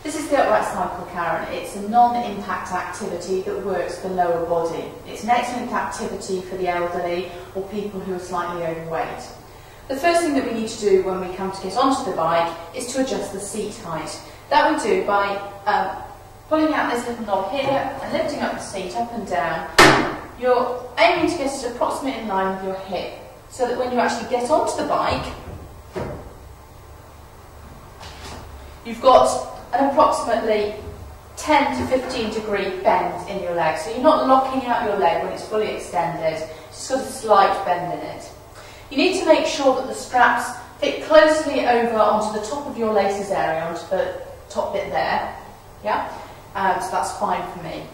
This is the upright cycle, Karen. It's a non-impact activity that works the lower body. It's an excellent activity for the elderly or people who are slightly overweight. The first thing that we need to do when we come to get onto the bike is to adjust the seat height. That we do by pulling out this little knob here and lifting up the seat up and down. You're aiming to get it approximately in line with your hip, so that when you actually get onto the bike, you've got an approximately 10 to 15 degree bend in your leg. So you're not locking out your leg when it's fully extended, just got a slight bend in it. You need to make sure that the straps fit closely over onto the top of your laces area, onto the top bit there. Yeah, so that's fine for me.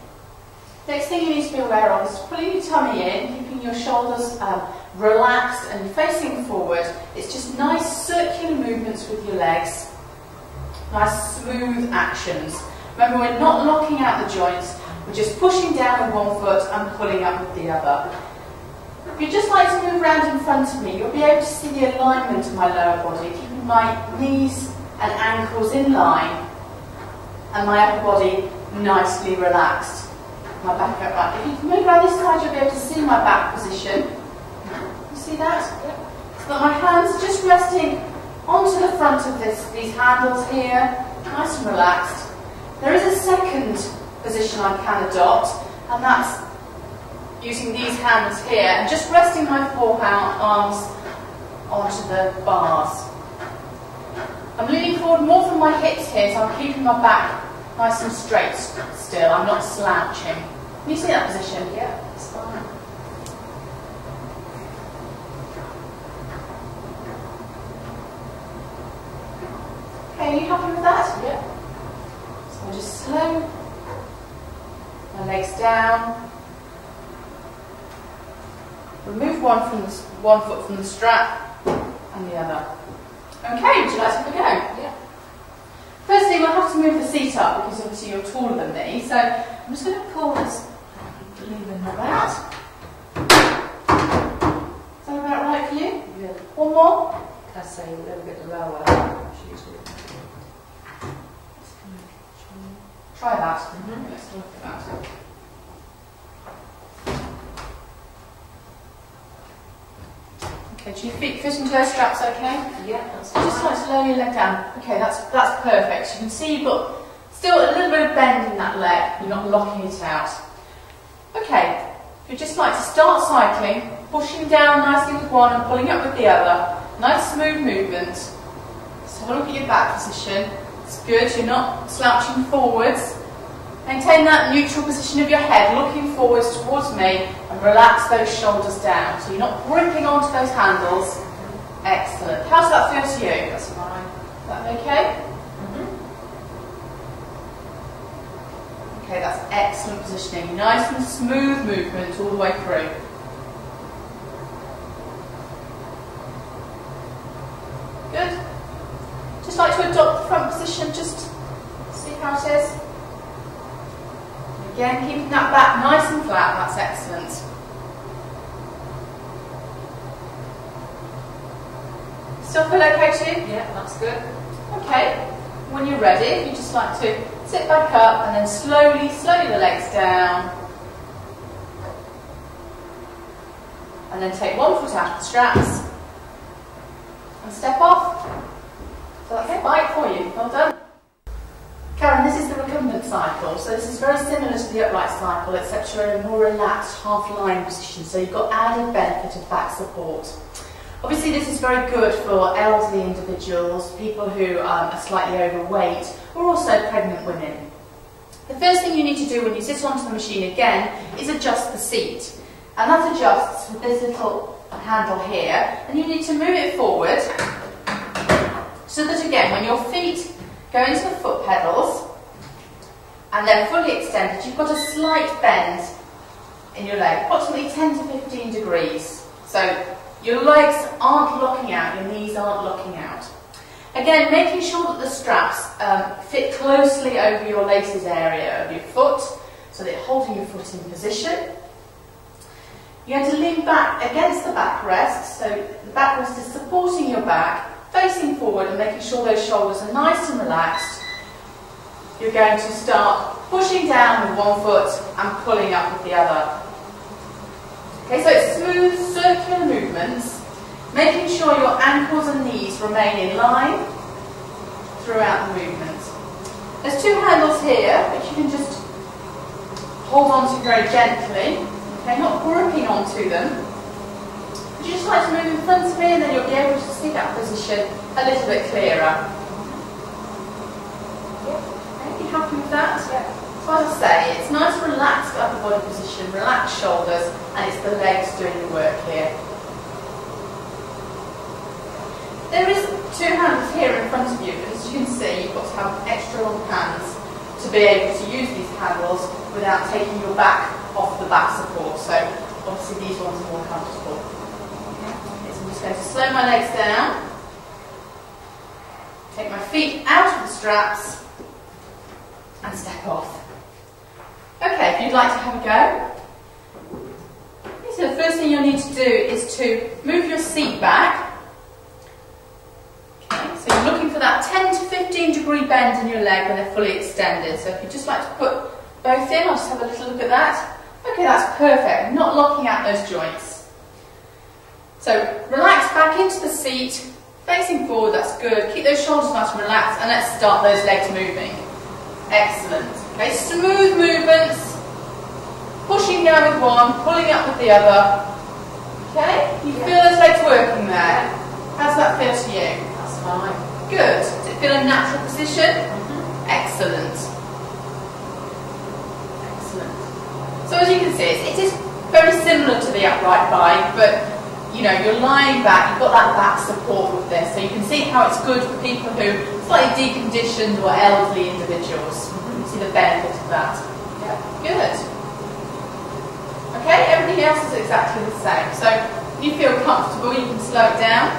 Next thing you need to be aware of is pulling your tummy in, keeping your shoulders relaxed and facing forward. It's just nice circular movements with your legs. Nice smooth actions. Remember, we're not locking out the joints, we're just pushing down with one foot and pulling up with the other. If you'd just like to move around in front of me, you'll be able to see the alignment of my lower body, keeping my knees and ankles in line and my upper body nicely relaxed. My back upright. If you can move around this side, you'll be able to see my back position. You see that? So that my hands are just resting onto the front of these handles here, nice and relaxed. There is a second position I can adopt, and that's using these hands here and just resting my forearms onto the bars. I'm leaning forward more from my hips here, so I'm keeping my back nice and straight still. I'm not slouching. Can you see that position? Yeah, it's fine. Okay, are you happy with that? Yeah. So I'll just slow my legs down. Remove one foot from the strap and the other. Okay, would you like to have a go? Yeah. First thing, we'll have to move the seat up because obviously you're taller than me. So I'm just going to pull this lever like that. Is that about right for you? Yeah. One more? I say a little bit lower. Try that. Let's look at that. Okay, do your feet fit into those straps okay? Yeah, that's Just like to lower your leg down. Okay, that's perfect. You can see you've got still a little bit of bend in that leg. You're not locking it out. Okay, if you'd just like to start cycling, pushing down nicely with one and pulling up with the other. Nice smooth movement. So have a look at your back position. It's good, you're not slouching forwards. Maintain that neutral position of your head, looking forwards towards me, and relax those shoulders down. So you're not gripping onto those handles. Excellent. How's that feel to you? That's fine. Is that okay? Okay, that's excellent positioning. Nice and smooth movement all the way through. Good. Just like to adopt the front position, just see how it is. Again, keeping that back nice and flat, that's excellent. Still feel okay to you? Yeah, that's good. Okay, when you're ready, you just like to sit back up and then slowly the legs down. And then take one foot out of the straps and step off. So that's the bike for you. Well done. Karen, this is the recumbent cycle, so this is very similar to the upright cycle, except you're in a more relaxed half-lying position, so you've got added benefit of back support. Obviously this is very good for elderly individuals, people who are slightly overweight, or also pregnant women. The first thing you need to do when you sit onto the machine again is adjust the seat, and that adjusts with this little handle here, and you need to move it forward so that again when your feet go into the foot pedals and they're fully extended, you've got a slight bend in your leg, approximately 10 to 15 degrees. So your legs aren't locking out, your knees aren't locking out. Again, making sure that the straps fit closely over your laces area of your foot, so that you're holding your foot in position. You have to lean back against the backrest, so the backrest is supporting your back, facing forward and making sure those shoulders are nice and relaxed. you're going to start pushing down with one foot and pulling up with the other. Okay, so it's smooth circular movements, making sure your ankles and knees remain in line throughout the movement. There's two handles here which you can just hold on to very gently, okay, not gripping onto them. Would you just like to move in front of me, and then you'll be able to see that position a little bit clearer. Okay, you happy with that? Yeah. So as I say, it's nice relaxed upper body position, relaxed shoulders, and it's the legs doing the work here. There is two handles here in front of you, but as you can see, you've got to have extra long hands to be able to use these handles without taking your back off the back support. So obviously these ones are more comfortable. Okay, so I'm just going to slow my legs down, take my feet out of the straps, and step off. Okay, if you'd like to have a go. Okay, so the first thing you'll need to do is to move your seat back. Okay, so you're looking for that 10 to 15 degree bend in your leg when they're fully extended. So if you'd just like to put both in, I'll just have a little look at that. Okay, that's perfect. Not locking out those joints. So relax back into the seat, facing forward, that's good. Keep those shoulders nice and relaxed, and let's start those legs moving. Excellent. Okay, smooth movements, pushing down with one, pulling up with the other. Okay, you feel those legs working there. How does that feel to you? That's fine. Good. Does it feel a natural position? Excellent. Excellent. So as you can see, it is very similar to the upright bike, but you know, you're lying back, you've got that back support with this, so you can see how it's good for people who are slightly deconditioned or elderly individuals. You see the benefit of that. Yeah. Good. Okay, everything else is exactly the same. So if you feel comfortable, you can slow it down.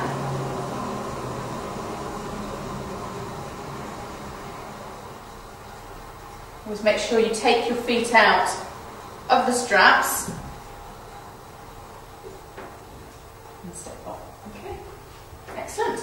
Always make sure you take your feet out of the straps. And step off. Okay, excellent.